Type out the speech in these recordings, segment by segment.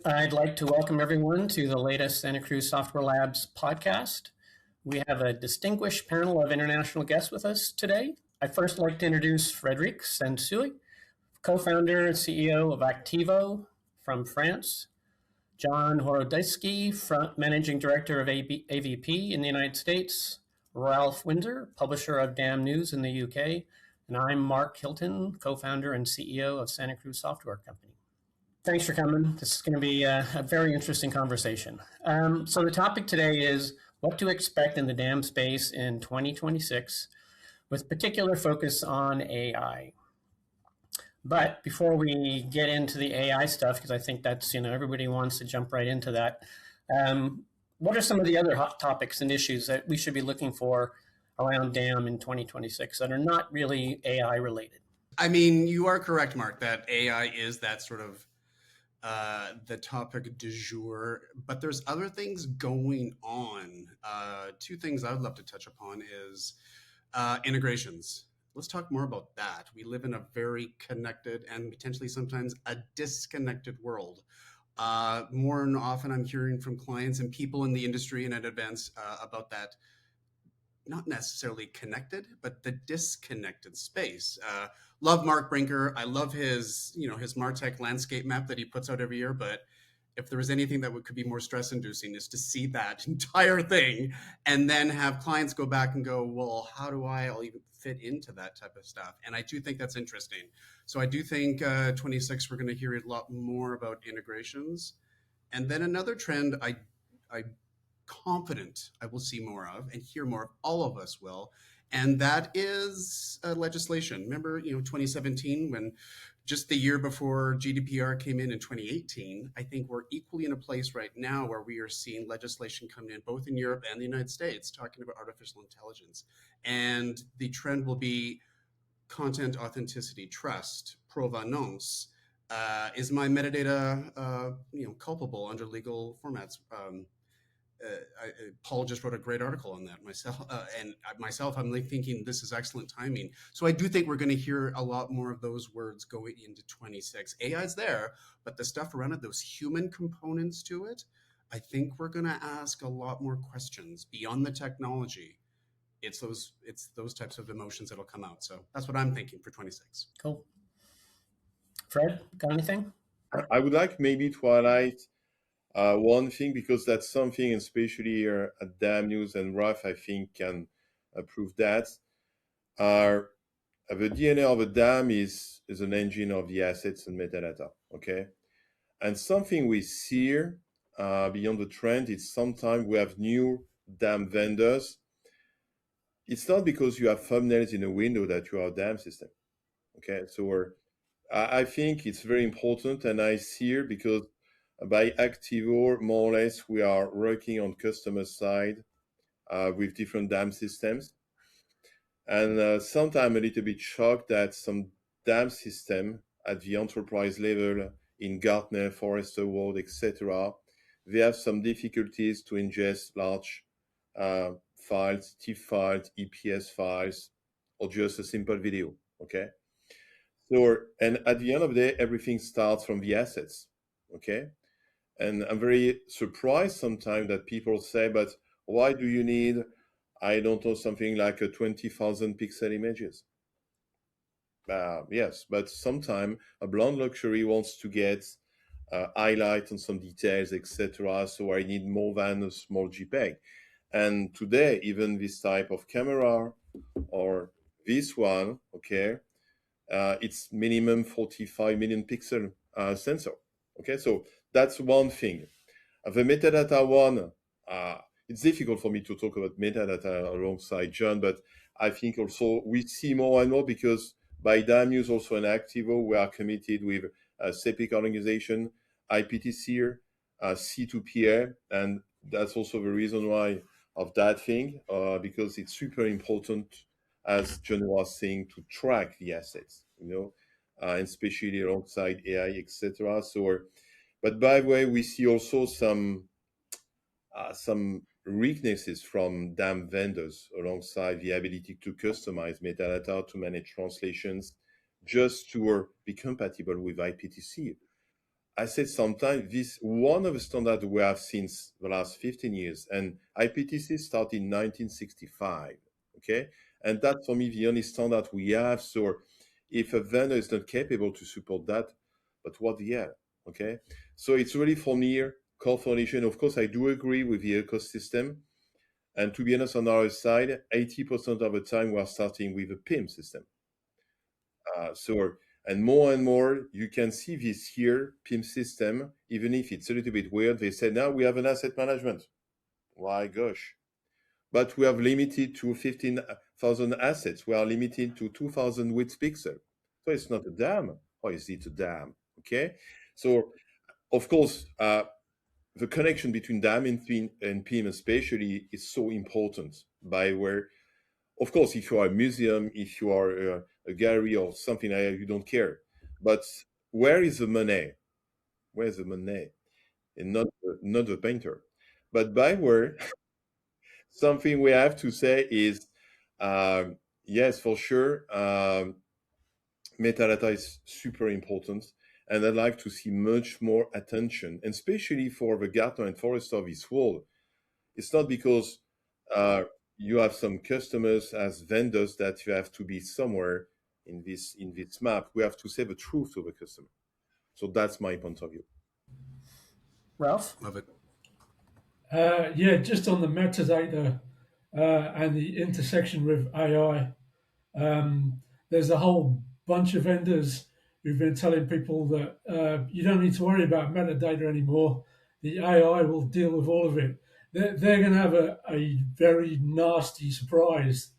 I'd like to welcome everyone to the latest Santa Cruz Software Labs podcast. We have a distinguished panel of international guests with us today. I'd first like to introduce Frédéric Sanuy, co-founder and CEO of Activo from France, John Horodyski, managing director of AVP in the United States, Ralph Windsor, publisher of DAM News in the UK, and I'm Mark Hilton, co-founder and CEO of Santa Cruz Software Company. Thanks for coming. This is going to be a very interesting conversation. So the topic today is what to expect in the DAM space in 2026, with particular focus on AI. But before we get into the AI stuff, because I think that's, everybody wants to jump right into that, what are some of the other hot topics and issues that we should be looking for around DAM in 2026 that are not really AI related? I mean, you are correct, Mark, that AI is that sort of the topic du jour, but there's other things going on. Two things I would love to touch upon is integrations. Let's talk more about that. We live in a very connected and potentially sometimes a disconnected world. More and often I'm hearing from clients and people in the industry and at events about that, not necessarily connected, but the disconnected space. Love Mark Brinker. I love his MarTech landscape map that he puts out every year. But if there was anything that could be more stress inducing is to see that entire thing and then have clients go back and go, well, how do I'll even fit into that type of stuff? And I do think that's interesting. So I do think 26, we're going to hear a lot more about integrations. And then another trend I'm confident I will see more of and hear more of, all of us will, and that is legislation. Remember, 2017, when just the year before GDPR came in 2018, I think we're equally in a place right now where we are seeing legislation coming in both in Europe and the United States talking about artificial intelligence. And the trend will be content authenticity, trust, provenance. Is my metadata culpable under legal formats? Paul just wrote a great article on that myself. I'm thinking this is excellent timing. So I do think we're going to hear a lot more of those words going into 26. AI's there, but the stuff around it, those human components to it, I think we're going to ask a lot more questions beyond the technology. It's those types of emotions that'll come out. So that's what I'm thinking for 26. Cool. Fred, got anything? I would like maybe to highlight one thing, because that's something, especially here at DAM News, and Ralph, I think, can prove that. The DNA of a DAM is an engine of the assets and metadata, okay? And something we see here, beyond the trend, is sometimes we have new DAM vendors. It's not because you have thumbnails in a window that you are a DAM system, okay? So I think it's very important, and I see here because by Activo, more or less, we are working on customer side with different DAM systems. And sometimes I'm a little bit shocked that some DAM system at the enterprise level in Gartner, Forrester Ward, etc., they have some difficulties to ingest large files, TIFF files, EPS files, or just a simple video, okay? So, and at the end of the day, everything starts from the assets, okay? And I'm very surprised sometimes that people say, but why do you need, I don't know, something like a 20,000 pixel images? Yes, but sometimes a blonde luxury wants to get highlight on some details, etc. So I need more than a small JPEG. And today, even this type of camera or this one, okay, it's minimum 45 million pixel sensor. Okay, so that's one thing. The metadata one, it's difficult for me to talk about metadata alongside John, but I think also we see more and more because by DAM News also in Activo, we are committed with CEPIC organization, IPTC, C2PA, and that's also the reason why of that thing, because it's super important, as John was saying, to track the assets, and especially alongside AI, etc. So, but by the way, we see also some weaknesses from DAM vendors alongside the ability to customize metadata, to manage translations, just to be compatible with IPTC. I said sometimes this one of the standards we have since the last 15 years, and IPTC started in 1965. Okay, and that's for me the only standard we have. So if a vendor is not capable to support that, but what the hell? Okay, so it's really for me core foundation. Of course, I do agree with the ecosystem, and to be honest, on our side, 80% of the time we are starting with a PIM system. And more, you can see this here PIM system, even if it's a little bit weird. They say now we have an asset management. Why, gosh. But we have limited to 15,000 assets. We are limited to 2,000 width pixel. So it's not a DAM. Or is it a DAM? Okay. So, of course, the connection between DAM and PIM especially is so important by where, of course, if you are a museum, if you are a gallery or something like that, you don't care. But where is the money? Where's the money? And not the painter. But by where, something we have to say is, yes, for sure, metadata is super important. And I'd like to see much more attention, and especially for the Gartner and Forrester of this world. It's not because you have some customers as vendors that you have to be somewhere in this map. We have to say the truth to the customer. So that's my point of view. Ralph? Love it. Yeah, just on the metadata and the intersection with AI, there's a whole bunch of vendors who've been telling people that you don't need to worry about metadata anymore. The AI will deal with all of it. They're going to have a very nasty surprise,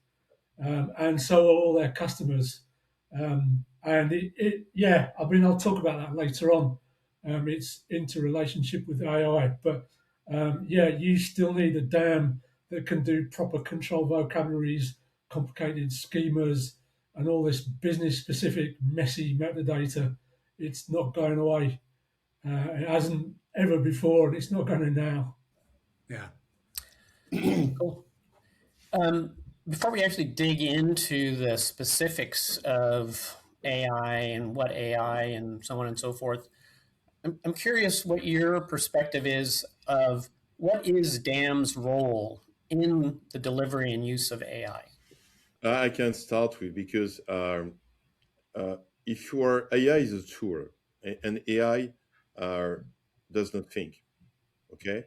and so will all their customers. And yeah, I mean, I'll talk about that later on. It's interrelationship with AI, but yeah, you still need a DAM that can do proper control vocabularies, complicated schemas, and all this business-specific messy metadata. It's not going away. It hasn't ever before, and it's not going to now. Yeah. Cool. Before we actually dig into the specifics of AI and what AI and so on and so forth, I'm curious what your perspective is of what is DAM's role in the delivery and use of AI? I can start with, because if your AI is a tool, and AI does not think, okay?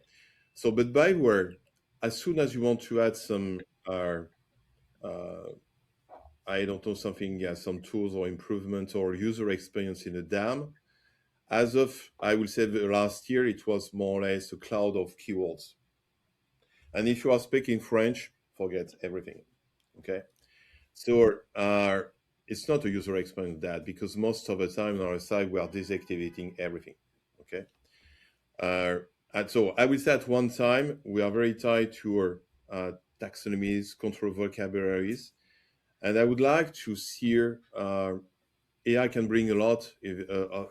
So, but by where, as soon as you want to add some, I don't know, something, yeah, some tools or improvement or user experience in the DAM, as of, I will say, the last year, it was more or less a cloud of keywords. And if you are speaking French, forget everything, okay? So it's not a user experience that, because most of the time on our side, we are deactivating everything, okay? And so I will say at one time, we are very tied to our taxonomies, control vocabularies. And I would like to see AI can bring a lot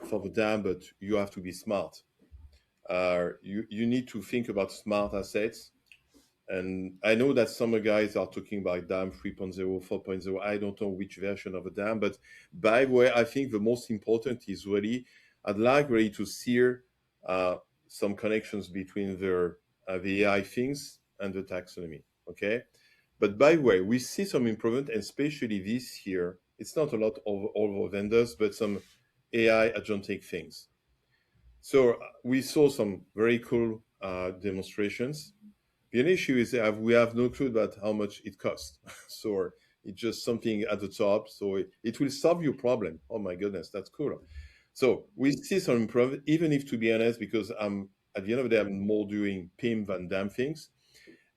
for the DAM, but you have to be smart. You need to think about smart assets. And I know that some guys are talking about DAM 3.0, 4.0. I don't know which version of a DAM, but by the way, I think the most important is really, I'd like really to see some connections between the AI things and the taxonomy, okay? But by the way, we see some improvement, and especially this year, it's not a lot of all the vendors, but some AI agentic things. So we saw some very cool demonstrations. The issue is that we have no clue about how much it costs. So it's just something at the top. So it will solve your problem. Oh my goodness, that's cool. So we see some improvement, even if, to be honest, because at the end of the day, I'm more doing PIM than DAM things.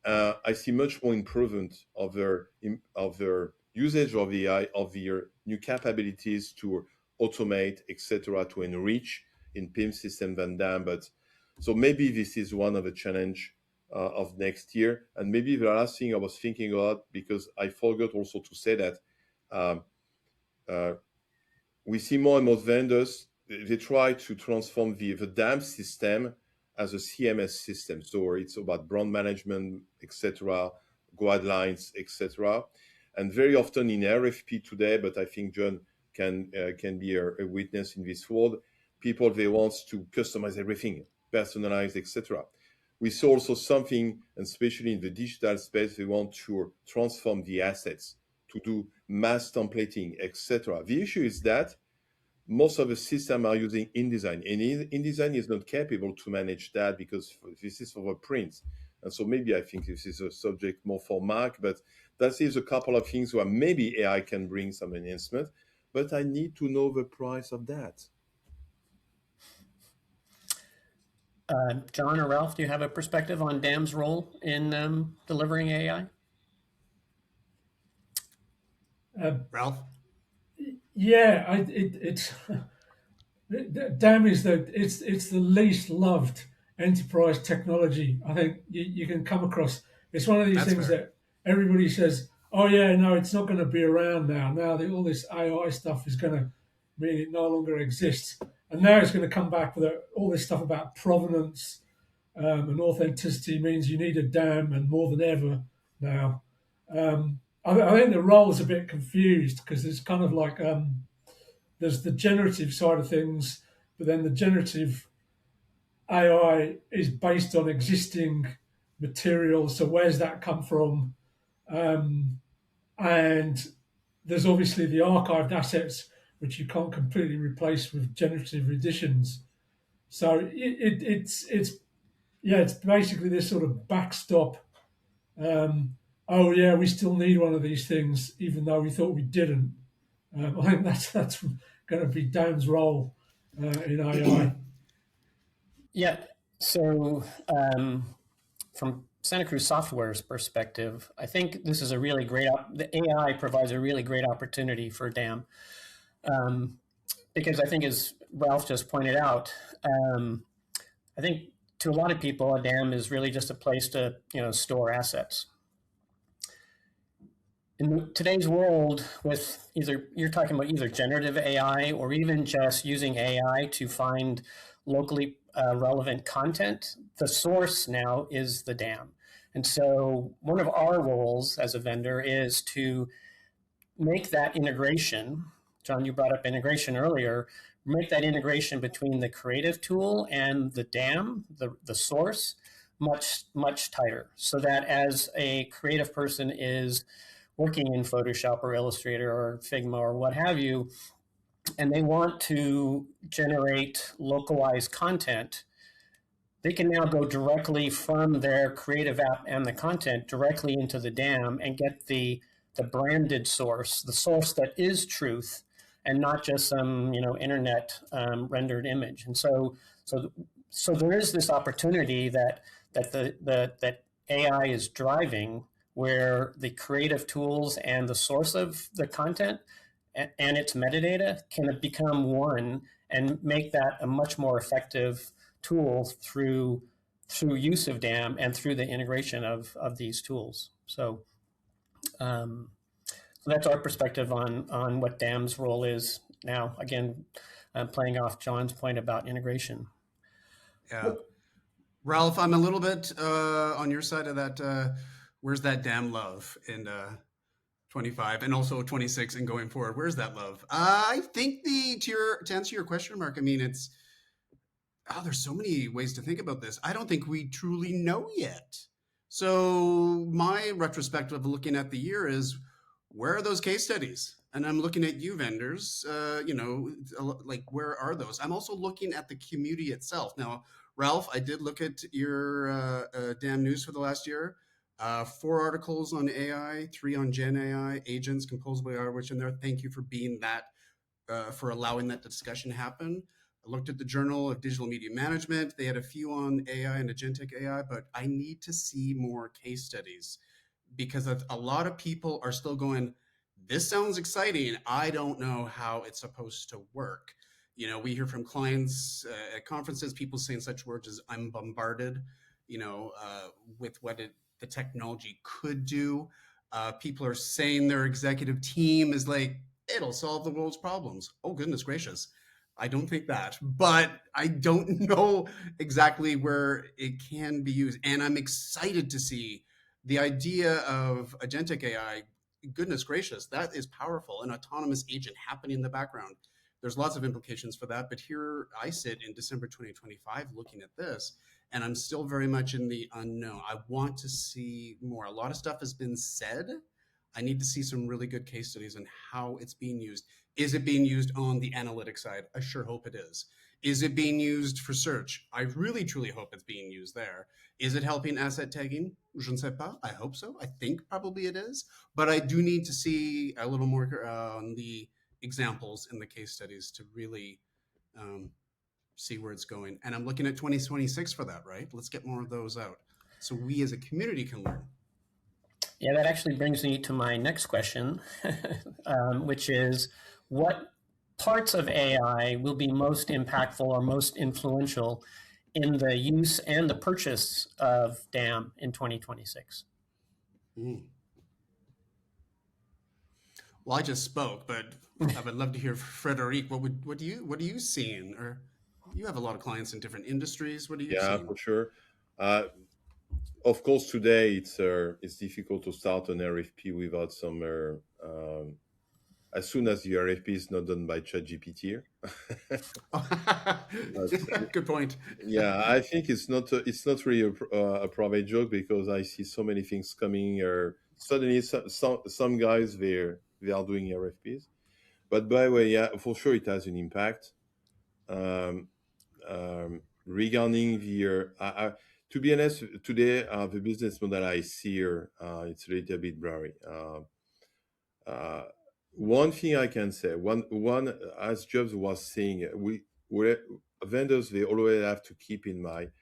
I see much more improvement of their usage of the AI, of their new capabilities to automate, etc., to enrich in PIM system than DAM. But so maybe this is one of the challenge of next year. And maybe the last thing I was thinking about, because I forgot also to say that we see more and more vendors, they try to transform the DAM system as a CMS system. So it's about brand management, etc., guidelines, etc. And very often in RFP today, but I think John can be a witness in this world, people, they want to customize everything, personalize, etc. We saw also something, and especially in the digital space, they want to transform the assets, to do mass templating, etc. The issue is that most of the systems are using InDesign, and InDesign is not capable to manage that because this is for the print. And so maybe I think this is a subject more for Mark, but that is a couple of things where maybe AI can bring some enhancement, but I need to know the price of that. John or Ralph, do you have a perspective on DAM's role in delivering AI? Ralph? Yeah, it's DAM is it's the least loved enterprise technology I think you can come across. It's one of these That's things fair. that everybody says, "Oh yeah, no, it's not going to be around now. Now all this AI stuff is going to mean it no longer exists." And now it's going to come back with all this stuff about provenance and authenticity means you need a DAM, and more than ever now. I think the role is a bit confused because it's kind of like there's the generative side of things, but then the generative AI is based on existing materials. So where's that come from? And there's obviously the archived assets, which you can't completely replace with generative additions. So it's basically this sort of backstop. Oh yeah, we still need one of these things, even though we thought we didn't. I think that's going to be Dan's role in AI. Yeah. So from Santa Cruz Software's perspective, I think this is a really great, the AI provides a really great opportunity for DAM. Because I think, as Ralph just pointed out, I think to a lot of people, a DAM is really just a place to, store assets. In today's world, with you're talking about either generative AI or even just using AI to find locally relevant content, the source now is the DAM. And so one of our roles as a vendor is to make that integration. John, you brought up integration earlier. Make that integration between the creative tool and the DAM, the source, much tighter, so that as a creative person is working in Photoshop or Illustrator or Figma or what have you, and they want to generate localized content, they can now go directly from their creative app and the content directly into the DAM and get the branded source, the source that is truth, and not just some internet rendered image. And so there is this opportunity that AI is driving, where the creative tools and the source of the content and its metadata can become one and make that a much more effective tool through use of DAM and through the integration of these tools. So that's our perspective on what DAM's role is now. Again, playing off John's point about integration. Yeah. Ralph, I'm a little bit on your side of that. Where's that DAM love in 25 and also 26 and going forward? Where's that love? I think to answer your question, Mark, I mean, there's so many ways to think about this. I don't think we truly know yet. So my retrospective of looking at the year is, where are those case studies? And I'm looking at you vendors, like, where are those? I'm also looking at the community itself. Now, Ralph, I did look at your DAM news for the last year. 4 articles on AI, 3 on Gen AI, agents, composable AI, which in there. Thank you for being that, for allowing that discussion to happen. I looked at the Journal of Digital Media Management. They had a few on AI and agentic AI, but I need to see more case studies, because a lot of people are still going, this sounds exciting. I don't know how it's supposed to work. We hear from clients at conferences, people saying such words as "I'm bombarded," with what the technology could do. People are saying their executive team is like, it'll solve the world's problems. Oh, goodness gracious. I don't think that, but I don't know exactly where it can be used. And I'm excited to see the idea of agentic AI. Goodness gracious, that is powerful. An autonomous agent happening in the background. there's lots of implications for that. But here I sit in December 2025 looking at this, and I'm still very much in the unknown. I want to see more. A lot of stuff has been said. I need to see some really good case studies on how it's being used. Is it being used on the analytic side? I sure hope it is. Is it being used for search? I really, truly hope it's being used there. Is it helping asset tagging? Je ne sais pas. I hope so. I think probably it is. But I do need to see a little more on the examples in the case studies to really see where it's going. And I'm looking at 2026 for that, right? Let's get more of those out so we as a community can learn. Yeah, that actually brings me to my next question, which is what parts of AI will be most impactful or most influential in the use and the purchase of DAM in 2026? Well, I just spoke, but I would love to hear Frédéric. What are you seeing? Or you have a lot of clients in different industries. What are you seeing? Yeah, for sure. Of course, today it's difficult to start an RFP without some. As soon as the RFP is not done by ChatGPT. Good point. Yeah, I think it's not really a private joke, because I see so many things coming. Suddenly, some guys they are doing RFPs, but by the way, yeah, for sure it has an impact. Regarding the to be honest, today the business model I see here, it's a little bit blurry. One thing I can say, one as Jobs was saying, we vendors, they always have to keep in mind,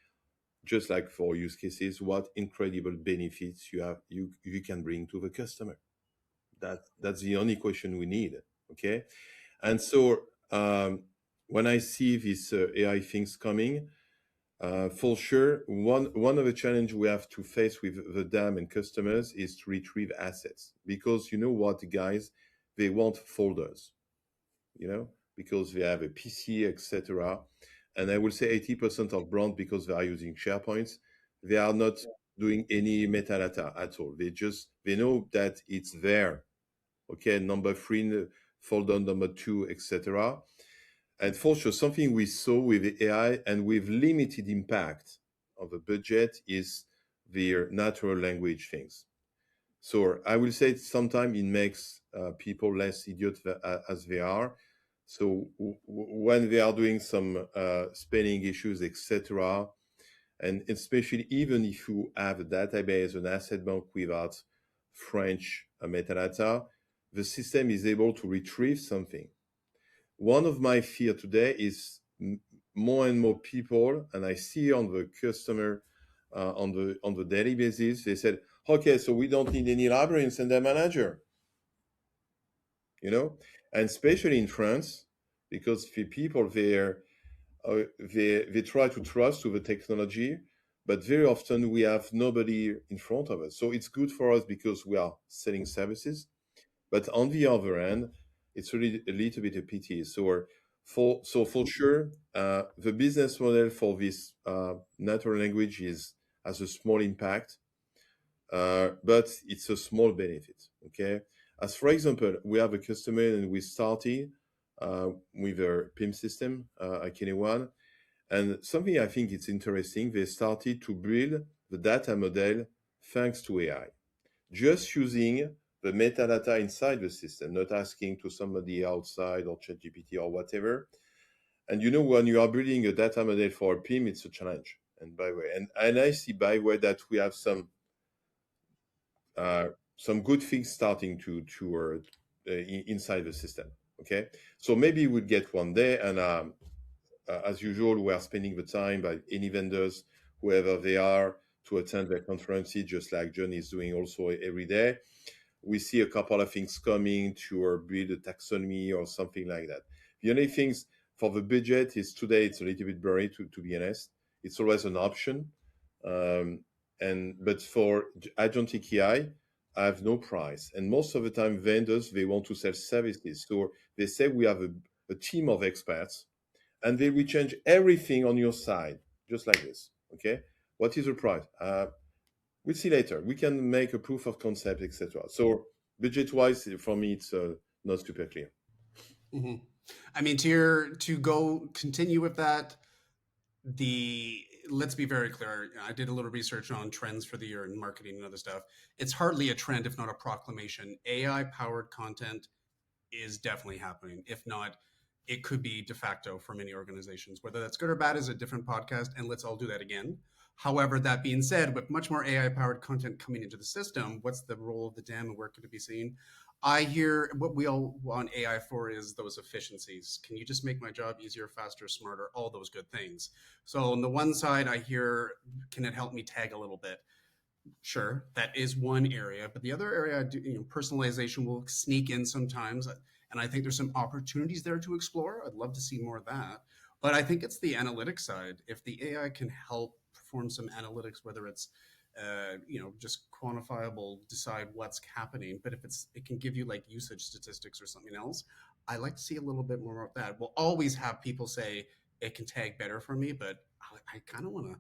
just like for use cases, what incredible benefits you can bring to the customer. That's the only question we need. Okay, and so when I see these AI things coming, for sure, one of the challenges we have to face with the DAM and customers is to retrieve assets, because you know what, guys, they want folders, because they have a PC, etc. And I will say 80% of brands, because they are using SharePoints, they are not doing any metadata at all. They know that it's there. Okay, number 3, folder number 2, etc. And for sure, something we saw with the AI and with limited impact of the budget is the natural language things. So I will say sometimes it makes people less idiot as they are. So when they are doing some spelling issues, etc., and especially even if you have a database, an asset bank without French metadata, the system is able to retrieve something. One of my fear today is more and more people, and I see on the customer on the daily basis, they said, okay, so we don't need any librarians and their manager, and especially in France, because the people there, they try to trust to the technology, but very often we have nobody in front of us. So it's good for us because we are selling services, but on the other hand, it's really a little bit of pity. So for sure, the business model for this natural language has a small impact, but it's a small benefit. Okay, as for example, we have a customer and we started with a PIM system, Akine1, and something I think it's interesting. They started to build the data model thanks to AI, just using the metadata inside the system, not asking to somebody outside or ChatGPT or whatever. And when you are building a data model for a PIM, it's a challenge. And by the way, and I see by the way that we have some good things starting to inside the system. Okay, so maybe we'll get one day, and as usual, we are spending the time by any vendors, whoever they are, to attend their conferences, just like John is doing also every day. We see a couple of things coming to build a taxonomy or something like that. The only things for the budget is today it's a little bit blurry, to be honest. It's always an option, but for agentic AI, I have no price. And most of the time, vendors, they want to sell services, so they say we have a team of experts, and they will change everything on your side, just like this. Okay, what is the price? We'll see later. We can make a proof of concept, etc. So budget-wise, for me, it's not super clear. Mm-hmm. I mean, to go continue with that, let's be very clear. I did a little research on trends for the year in marketing and other stuff. It's hardly a trend, if not a proclamation. AI powered content is definitely happening. If not, it could be de facto for many organizations. Whether that's good or bad is a different podcast, and let's all do that again. However, that being said, with much more AI powered content coming into the system, what's the role of the DAM and where could it be seen? I hear what we all want AI for is those efficiencies. Can you just make my job easier, faster, smarter, all those good things? So on the one side, I hear, can it help me tag a little bit? Sure, that is one area, but the other area, personalization will sneak in sometimes, and I think there's some opportunities there to explore. I'd love to see more of that, but I think it's the analytics side. If the AI can help perform some analytics, whether it's just quantifiable, decide what's happening, but if it can give you like usage statistics or something else, I like to see a little bit more of that. We'll always have people say it can tag better for me, but I kind of want to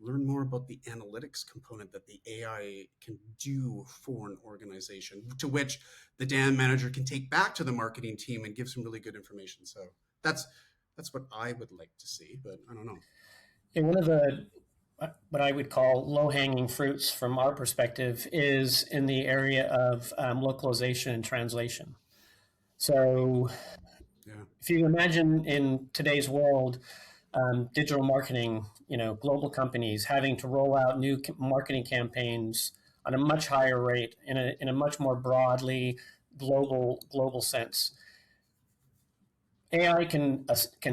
learn more about the analytics component that the AI can do for an organization, to which the DAM manager can take back to the marketing team and give some really good information. So that's what I would like to see, but I don't know. And one of the what I would call low-hanging fruits from our perspective is in the area of localization and translation. So if you imagine in today's world, digital marketing, global companies having to roll out new marketing campaigns on a much higher rate in a much more broadly global sense. AI can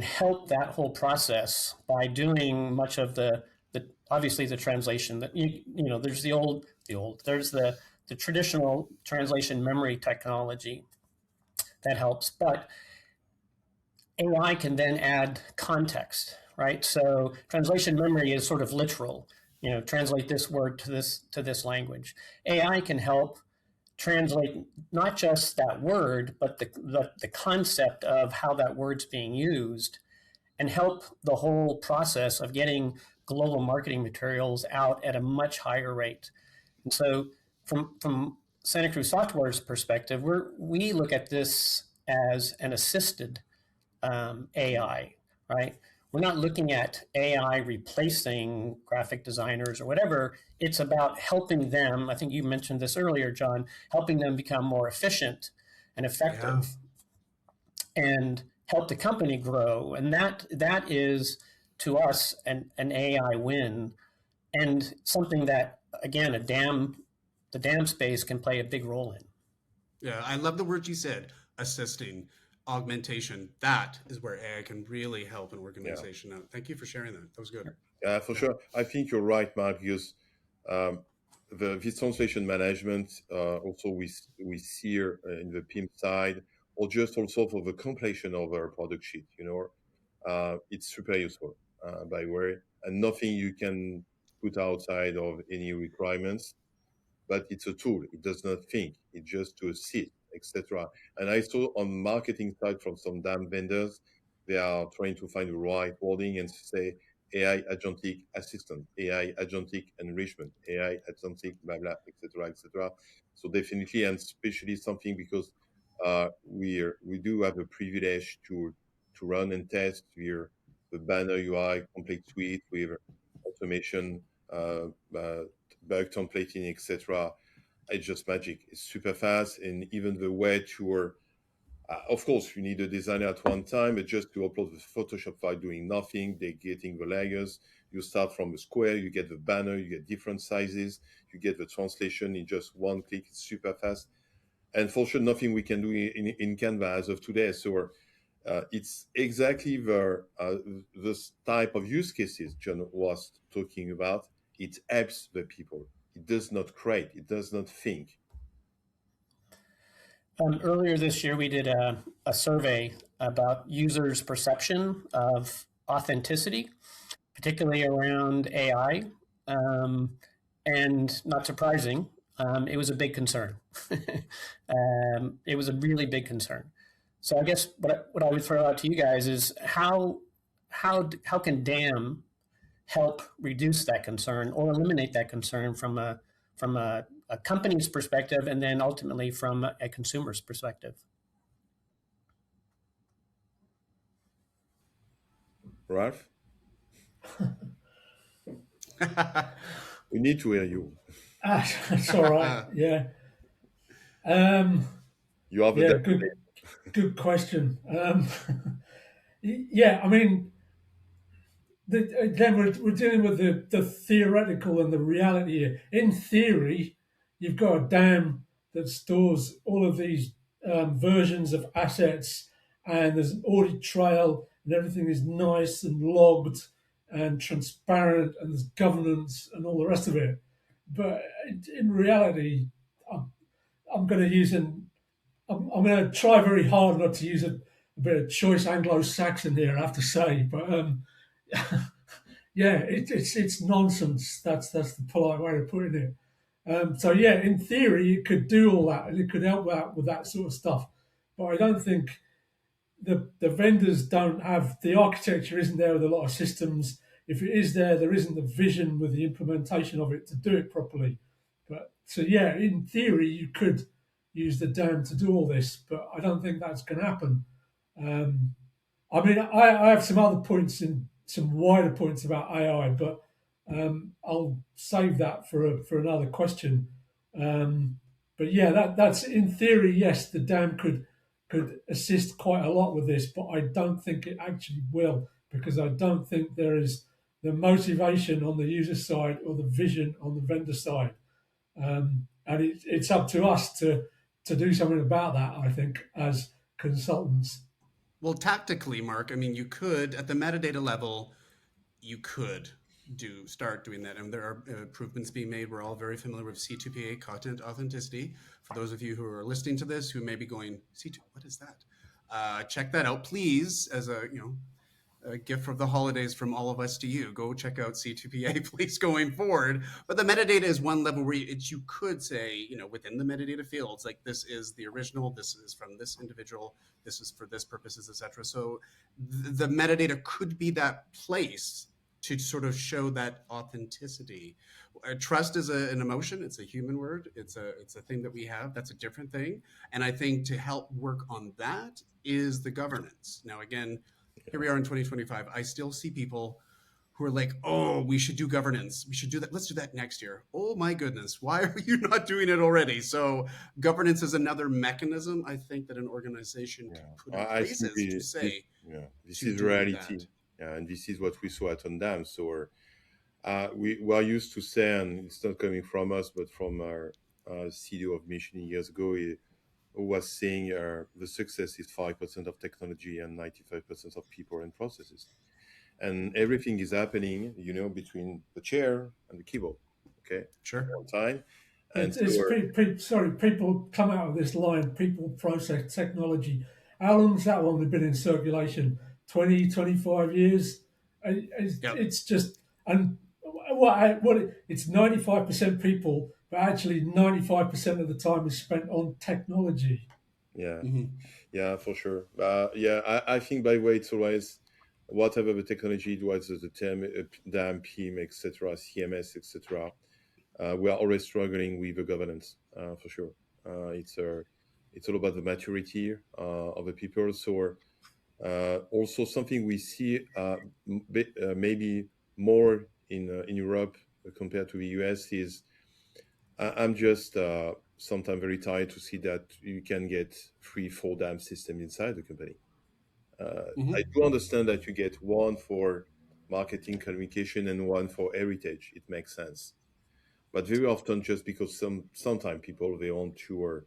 help that whole process by doing much of the obviously the translation that there's there's the traditional translation memory technology that helps, but AI can then add context, right? So translation memory is sort of literal, translate this word to this language. AI can help translate not just that word, but the concept of how that word's being used, and help the whole process of getting global marketing materials out at a much higher rate. And so from Santa Cruz Software's perspective, we look at this as an assisted AI, right? We're not looking at AI replacing graphic designers or whatever. It's about helping them. I think you mentioned this earlier, John, helping them become more efficient and effective, and help the company grow. And that is, to us, an AI win, and something that, again, the DAM space can play a big role in. Yeah, I love the word you said, assisting, augmentation. That is where AI can really help an organization out. Thank you for sharing that. That was good. Yeah, for sure. I think you're right, Mark, because this translation management, also we see here in the PIM side, or just also for the completion of our product sheet, it's super useful, by the way, and nothing you can put outside of any requirements, but it's a tool. It does not think, it's just to assist, etc. And I saw on marketing side from some DAM vendors, they are trying to find the right wording and say AI agentic assistant, AI agentic enrichment, AI agentic blah blah, etc., etc. So definitely, and especially something because we do have a privilege to run and test here the banner UI complete suite with automation, bug templating, etc. It's just magic. It's super fast, and even the way to of course, you need a designer at one time, but just to upload the Photoshop file doing nothing, they're getting the layers. You start from a square, you get the banner, you get different sizes, you get the translation in just one click. It's super fast. And for sure, nothing we can do in Canva as of today. So it's exactly this type of use cases John was talking about. It helps the people. It does not create. It does not think. Earlier this year, we did a survey about users' perception of authenticity, particularly around AI. And not surprising, it was a big concern. It was a really big concern. So I guess what I would throw out to you guys is how can DAM help reduce that concern or eliminate that concern from a company's perspective, and then ultimately from a consumer's perspective? Ralph, we need to hear you. That's all right. Yeah. Um, You have a yeah. Good question. Yeah. I mean, again, we're dealing with the theoretical and the reality here. In theory, you've got a dam that stores all of these versions of assets, and there's an audit trail, and everything is nice and logged and transparent, and there's governance and all the rest of it. But in reality, I'm, I'm going to use an I'm going to try very hard not to use a bit of choice Anglo-Saxon here, I have to say, but yeah, it's nonsense. That's the polite way of putting it. So yeah, in theory, it could do all that and it could help out with that sort of stuff. But I don't think the vendors don't have the architecture isn't there with a lot of systems. If it is there, there isn't the vision with the implementation of it to do it properly. But so yeah, in theory, you could use the dam to do all this, but I don't think that's going to happen. Um, I mean, I have some other points in some wider points about AI, but I'll save that for another question. But yeah, that's in theory, yes, the dam could assist quite a lot with this, but I don't think it actually will because I don't think there is the motivation on the user side or the vision on the vendor side, and it's up to us to do something about that. I think as consultants. Well, tactically, Mark, I mean, you could, at the metadata level, you could start doing that. And there are improvements being made. We're all very familiar with C2PA, content authenticity. For those of you who are listening to this, who may be going, C2, what is that? Check that out, please, as a gift of the holidays from all of us to you. Go check out C2PA, please, going forward. But the metadata is one level where you could say, within the metadata fields, like this is the original, this is from this individual, this is for this purposes, etc. So the metadata could be that place to sort of show that authenticity. Trust is an emotion. It's a human word. It's a thing that we have. That's a different thing. And I think to help work on that is the governance. Now, again, here we are in 2025. I still see people who are like, oh, we should do governance. We should do that. Let's do that next year. Oh my goodness. Why are you not doing it already? So governance is another mechanism I think that an organization can put in places to say, this is reality. Yeah, and this is what we saw at Ondam. So we are used to say, and it's not coming from us, but from our CEO of Mission years ago, who was saying the success is 5% of technology and 95% of people and processes. And everything is happening, between the chair and the keyboard. Okay, sure, on time. And people come out of this line, people, process, technology. How long's that one been in circulation? 20, 25 years? It's just, and it's 95% people, but actually 95% of the time is spent on technology. Yeah, yeah, for sure. I think by the way, it's always whatever the technology, whether the DAM, PIM, etc., CMS, etc. We are always struggling with the governance, for sure. It's all about the maturity of the people. So also something we see maybe more in Europe compared to the US is I'm just sometimes very tired to see that you can get 3-4 DAM systems inside the company. I do understand that you get one for marketing communication and one for heritage. It makes sense. But very often, just because sometimes people, they want to, or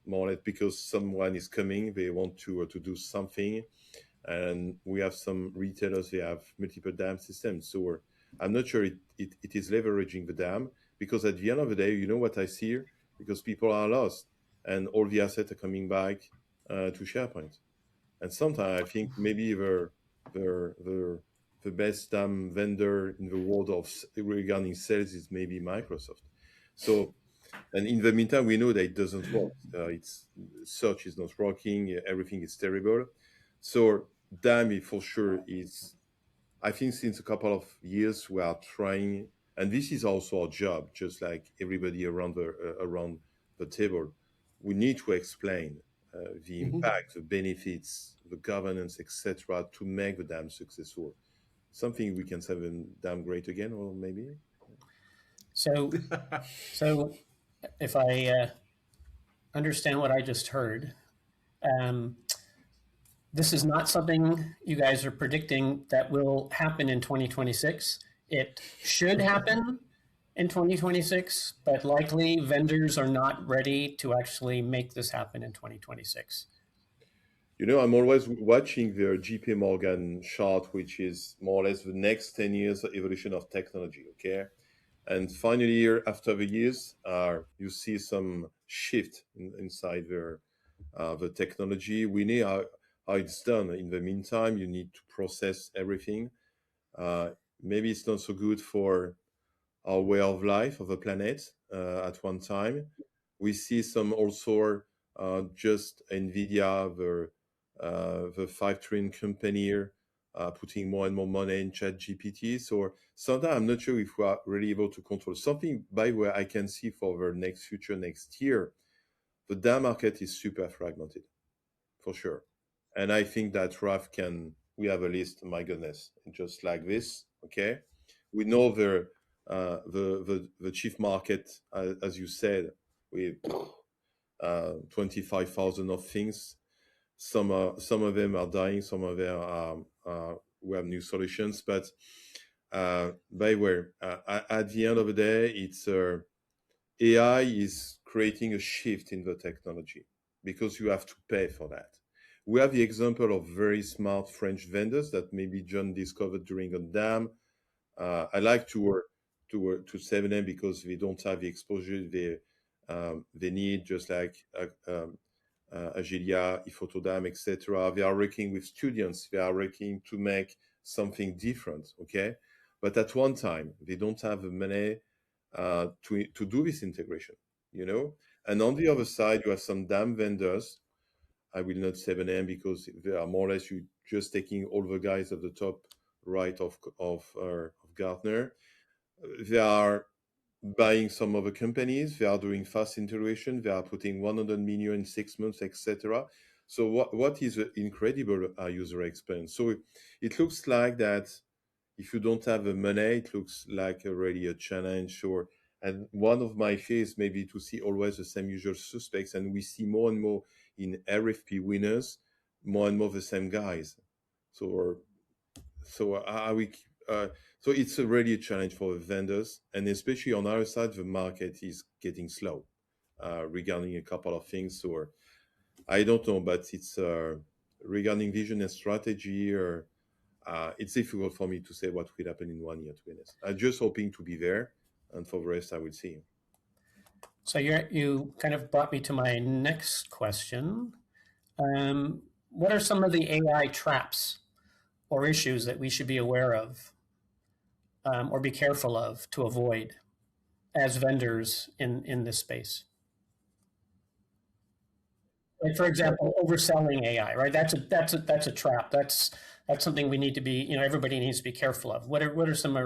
more or less because someone is coming, they want to do something. And we have some retailers, they have multiple DAM systems. So I'm not sure it is leveraging the DAM, because at the end of the day, you know what I see here? Because people are lost and all the assets are coming back to SharePoint. And sometimes I think maybe the best DAM vendor in the world regarding sales is maybe Microsoft. So, and in the meantime, we know that it doesn't work. Search is not working. Everything is terrible. So DAM for sure is, I think since a couple of years we are trying, and this is also our job, just like everybody around the table. We need to explain the impact, the benefits, the governance, etc., to make the dam successful. Something we can say the dam great again, or maybe. So if I understand what I just heard, this is not something you guys are predicting that will happen in 2026. It should happen in 2026, but likely vendors are not ready to actually make this happen in 2026. You know, I'm always watching the JP Morgan chart, which is more or less the next 10 years of evolution of technology, okay? And finally, year after the years, you see some shift inside the technology. We know how it's done. In the meantime, you need to process everything. Maybe it's not so good for our way of life of the planet at one time. We see some also just NVIDIA, the 5 trillion company here, putting more and more money in ChatGPT. So sometimes I'm not sure if we are really able to control something. By the way, I can see for the next future, next year, the DAM market is super fragmented, for sure. And I think that Raf we have a list, my goodness, just like this, okay? We know the chief market, as you said, with 25,000 of things. Some of them are dying, some of them we have new solutions. But by the way, at the end of the day, it's AI is creating a shift in the technology because you have to pay for that. We have the example of very smart French vendors that maybe John discovered during a dam. I like to say them because they don't have the exposure they need, just like Agilia, Ifotodam, etc. They are working with students. They are working to make something different, okay? But at one time, they don't have the money to do this integration, you know? And on the other side, you have some dam vendors. I will not say the name because they are more or less you just taking all the guys at the top right of Gartner. They are buying some other companies. They are doing fast integration. They are putting 100 million in 6 months, etc. So what is an incredible user experience? So it looks like that if you don't have the money, it looks like already a challenge. And one of my fears may be to see always the same usual suspects, and we see more and more in RFP winners, more and more the same guys. So it's really a challenge for the vendors, and especially on our side, the market is getting slow regarding a couple of things. Or I don't know, but it's regarding vision and strategy, or it's difficult for me to say what will happen in 1 year. To be honest, I'm just hoping to be there, and for the rest, I will see. So you kind of brought me to my next question. What are some of the AI traps or issues that we should be aware of or be careful of to avoid as vendors in this space? Like, for example, overselling AI, right? That's a trap. That's something we need to be, everybody needs to be careful of. What are some,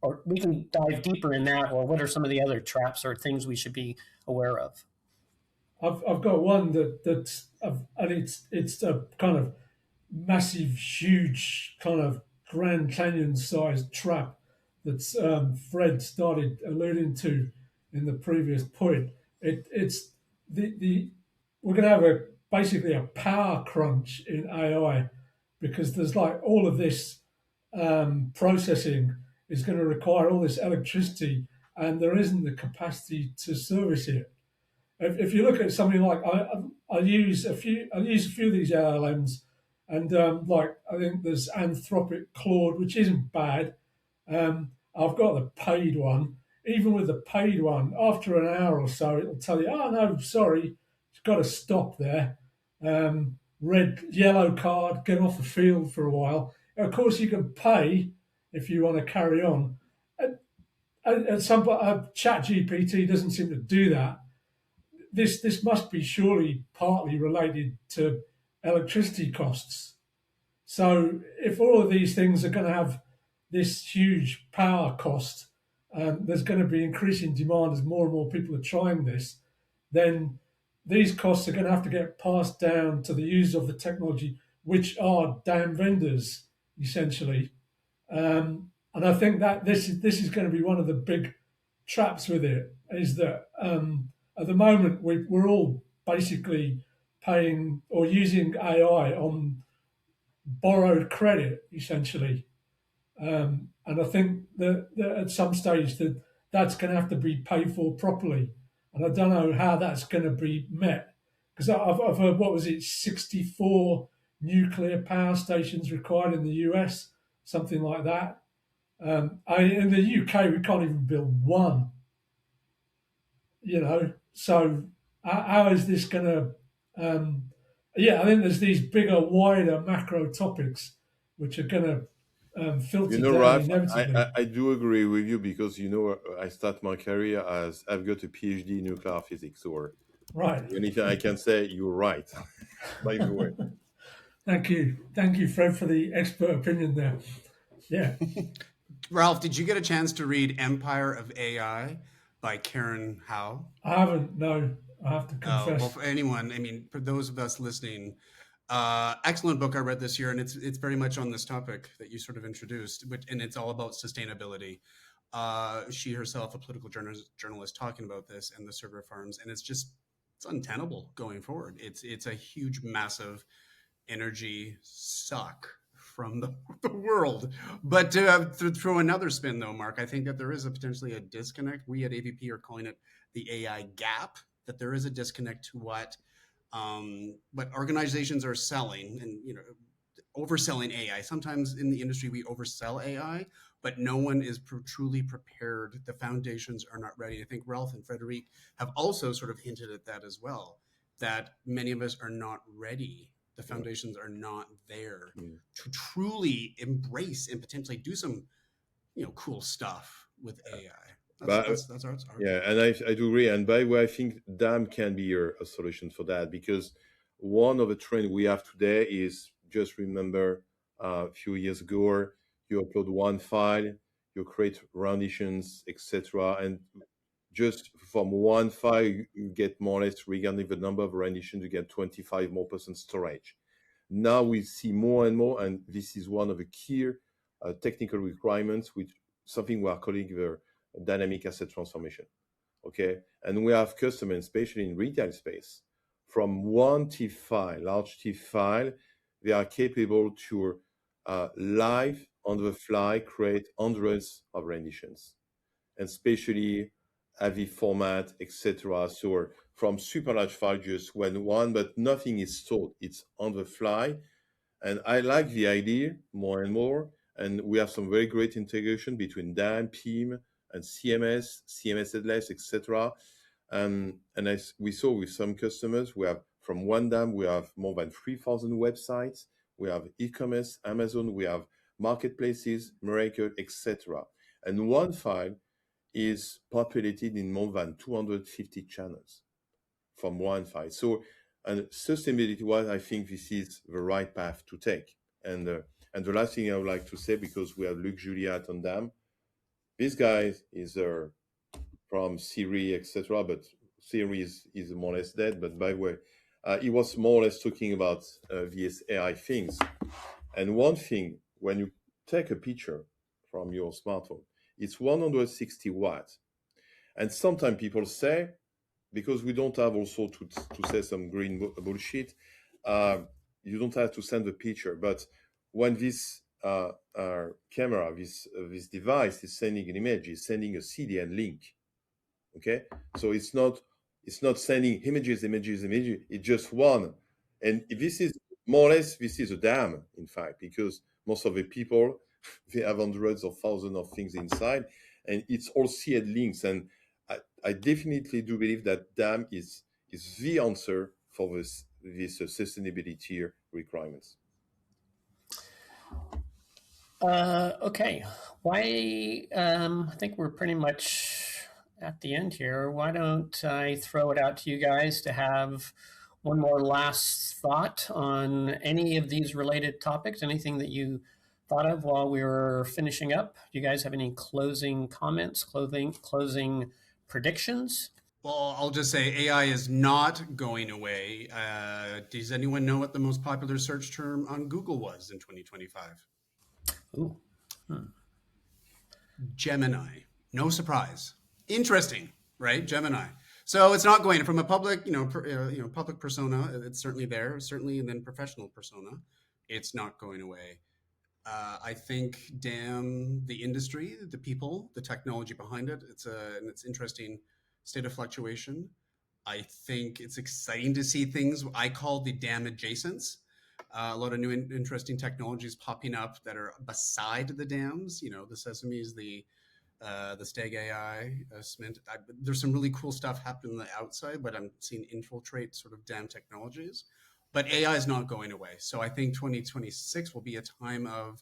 or we can dive deeper in that, or what are some of the other traps or things we should be aware of? I've got one and it's a kind of massive, huge, kind of Grand Canyon-sized trap that Fred started alluding to in the previous point. It's we're going to have basically a power crunch in AI because there's like all of this processing is going to require all this electricity, and there isn't the capacity to service it. If you look at something like I use a few of these LLMs, and like I think there's Anthropic Claude, which isn't bad. I've got the paid one. Even with the paid one, after an hour or so, it'll tell you, "Oh no, sorry, it's got to stop there. Yellow card, get off the field for a while." Of course, you can pay if you want to carry on. And some ChatGPT doesn't seem to do that. This must be surely partly related to electricity costs. So if all of these things are going to have this huge power cost, there's going to be increasing demand as more and more people are trying this, then these costs are going to have to get passed down to the users of the technology, which are DAM vendors, essentially. And I think that this is going to be one of the big traps with it, is that at the moment we're all basically paying or using AI on borrowed credit, essentially. And I think that at some stage that's going to have to be paid for properly. And I don't know how that's going to be met. Because I've heard, what was it, 64 nuclear power stations required in the US, something like that. In the UK, we can't even build one, So how is this going to... I think there's these bigger, wider macro topics which are going to filter down Ralph, inevitably. I do agree with you because, I start my career as I've got a PhD in nuclear physics, or Right. the only thing I can say, you're right, by the way. Thank you, Fred, for the expert opinion there. Yeah. Ralph, did you get a chance to read Empire of AI by Karen Howe? I haven't, no. I have to confess. Well, for anyone, for those of us listening, excellent book I read this year, and it's very much on this topic that you sort of introduced, and it's all about sustainability. She herself, a political journalist, talking about this and the server farms, and it's untenable going forward. It's a huge, massive energy suck from the world. But to throw another spin, though, Mark, I think that there is potentially a disconnect. We at AVP are calling it the AI gap, that there is a disconnect to what organizations are selling, and overselling AI. Sometimes in the industry we oversell AI, but no one is truly prepared. The foundations are not ready. I think Ralph and Frédéric have also sort of hinted at that as well, that many of us are not ready. The foundations are not there to truly embrace and potentially do some, cool stuff with AI. That's our yeah, and I do agree. And by the way, I think DAM can be a solution for that, because one of the trends we have today is, just remember a few years ago, you upload one file, you create renditions, etc. And just from one file, you get more or less, regarding the number of renditions, you get 25% more storage. Now we see more and more, and this is one of the key technical requirements, which something we are calling the dynamic asset transformation. Okay, and we have customers, especially in retail space, from one TIFF file, large TIFF file, they are capable to live on the fly create hundreds of renditions, and especially AVI format, etc. So from super large file, just one, but nothing is stored, it's on the fly. And I like the idea more and more. And we have some very great integration between DAM, PIM, and CMS headless, etc. And as we saw with some customers, we have from one DAM, we have more than 3,000 websites. We have e-commerce, Amazon, we have marketplaces, Miracle, etc. And one file is populated in more than 250 channels from one file. So, and sustainability-wise, I think this is the right path to take. And the last thing I would like to say, because we have Luc Juliat on DAM, this guy is from Siri, etc., but Siri is more or less dead. But by the way, he was more or less talking about these AI things. And one thing, when you take a picture from your smartphone, it's 160 watts. And sometimes people say, because we don't have also to say some green bullshit, you don't have to send the picture. But when this camera, this device is sending an image, it's sending a CDN link. Okay, so it's not sending images. It's just one, and this is more or less, this is a DAM, in fact, because most of the people, they have hundreds of thousands of things inside, and it's all CDN links. And I definitely do believe that DAM is the answer for this sustainability requirements. Okay, I think we're pretty much at the end here. Why don't I throw it out to you guys to have one more last thought on any of these related topics, anything that you thought of while we were finishing up? Do you guys have any closing comments, closing predictions? Well, I'll just say AI is not going away. Does anyone know what the most popular search term on Google was in 2025? Ooh. Gemini. No surprise. Interesting, right? Gemini. So it's not going from a public, public persona. It's certainly there, certainly, and then professional persona. It's not going away. I think DAM, the industry, the people, the technology behind it, it's interesting state of fluctuation. I think it's exciting to see things I call the DAM adjacents. A lot of new interesting technologies popping up that are beside the dams. You know, the Sesames, the Stag AI, Smint. There's some really cool stuff happening on the outside, but I'm seeing infiltrate sort of DAM technologies. But AI is not going away. So I think 2026 will be a time of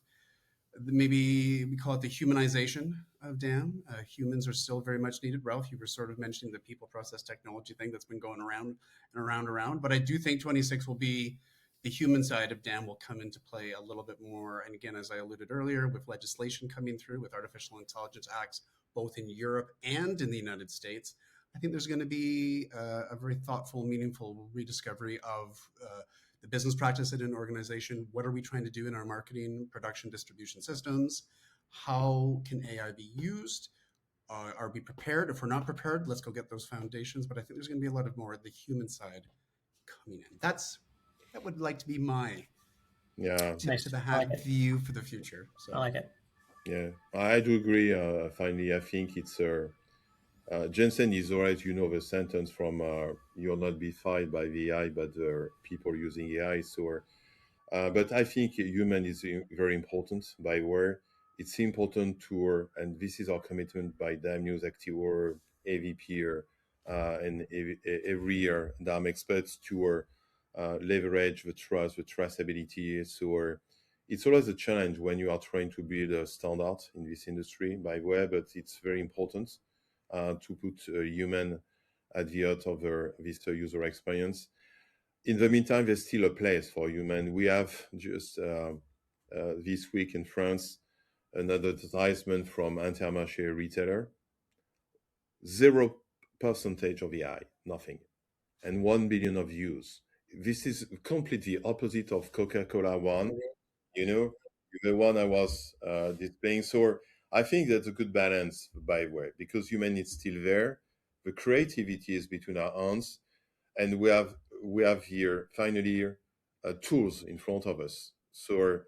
maybe we call it the humanization of DAM. Humans are still very much needed. Ralph, you were sort of mentioning the people process technology thing that's been going around and around. But I do think 26 will be the human side of DAM will come into play a little bit more. And again, as I alluded earlier, with legislation coming through, with artificial intelligence acts, both in Europe and in the United States, I think there's going to be a very thoughtful, meaningful rediscovery of the business practice in an organization. What are we trying to do in our marketing, production, distribution systems? How can AI be used? Are we prepared? If we're not prepared, let's go get those foundations. But I think there's going to be a lot of more of the human side coming in. That would like to be my tip to the hat view for the future. So. I like it. Yeah, I do agree. Finally, I think it's Jensen is right. You know the sentence from "You'll not be fired by the AI, but the people using AI." So, but I think human is very important. By where it's important to, and this is our commitment by DAM News, Activo, AVP, and every year DAM experts to leverage the trust, the traceability. So it's always a challenge when you are trying to build a standard in this industry, by the way, but it's very important to put a human at the heart of their visitor user experience. In the meantime, there's still a place for human. We have just this week in France, an advertisement from Intermarché retailer, 0% of AI, nothing, and 1 billion of views. This is completely opposite of Coca-Cola one, the one I was displaying. So I think that's a good balance, by the way, because human is still there. The creativity is between our hands, and we have here finally tools in front of us. So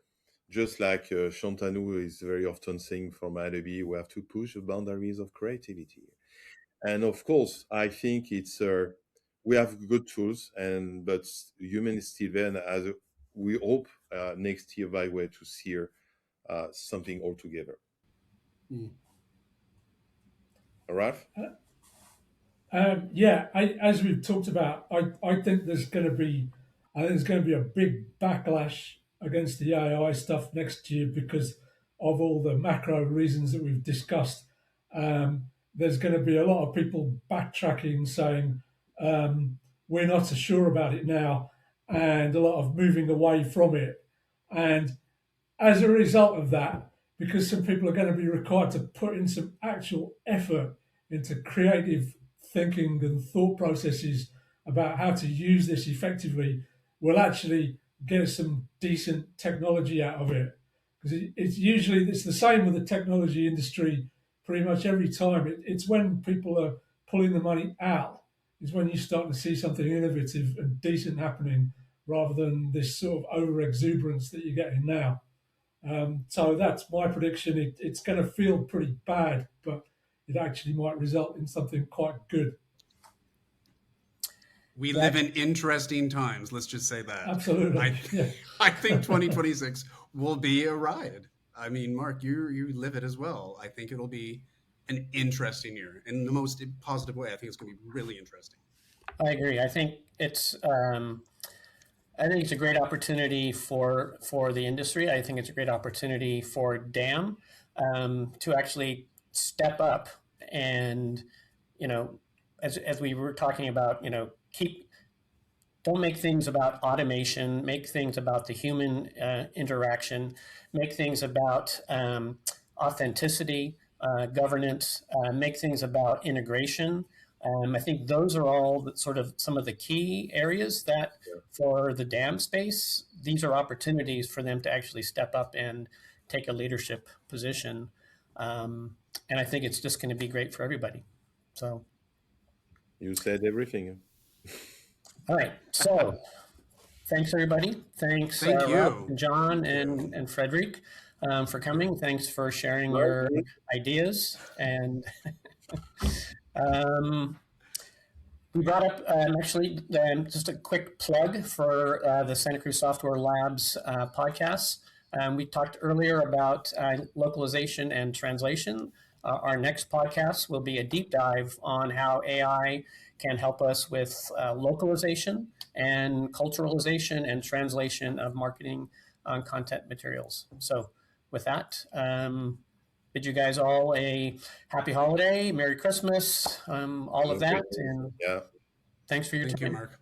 just like Shantanu is very often saying from Adobe, we have to push the boundaries of creativity. And of course, I think it's we have good tools, but human is still there. And as we hope next year, by the way, to see something all together. Ralph? As we've talked about, I think there's going to be a big backlash against the AI stuff next year because of all the macro reasons that we've discussed. There's going to be a lot of people backtracking, saying we're not so sure about it now, and a lot of moving away from it. And as a result of that, because some people are going to be required to put in some actual effort into creative thinking and thought processes about how to use this effectively, we'll actually get some decent technology out of it. Because it's the same with the technology industry pretty much every time. It's when people are pulling the money out is when you start to see something innovative and decent happening, rather than this sort of over exuberance that you're getting now. So that's my prediction. It's going to feel pretty bad, but it actually might result in something quite good. We live in interesting times. Let's just say that. Absolutely. I think 2026 will be a ride. I mean, Mark, you live it as well. I think it'll be an interesting year in the most positive way. I think it's going to be really interesting. I agree. I think it's a great opportunity for the industry. I think it's a great opportunity for DAM to actually step up and, as we were talking about, don't make things about automation, make things about the human interaction, make things about authenticity, governance, make things about integration, I think those are all sort of some of the key areas that for the DAM space, these are opportunities for them to actually step up and take a leadership position. And I think it's just going to be great for everybody. So You said everything. all right. So thanks, everybody. Thanks, Thank you. Rob, and John, and Frédéric for coming. Thanks for sharing your ideas. And we brought up actually just a quick plug for the Santa Cruz Software Labs podcast. We talked earlier about localization and translation. Our next podcast will be a deep dive on how AI can help us with localization and culturalization and translation of marketing content materials. So with that, bid you guys all a happy holiday, Merry Christmas, all of that. And Yeah. thanks for your Thank time. you, Mark.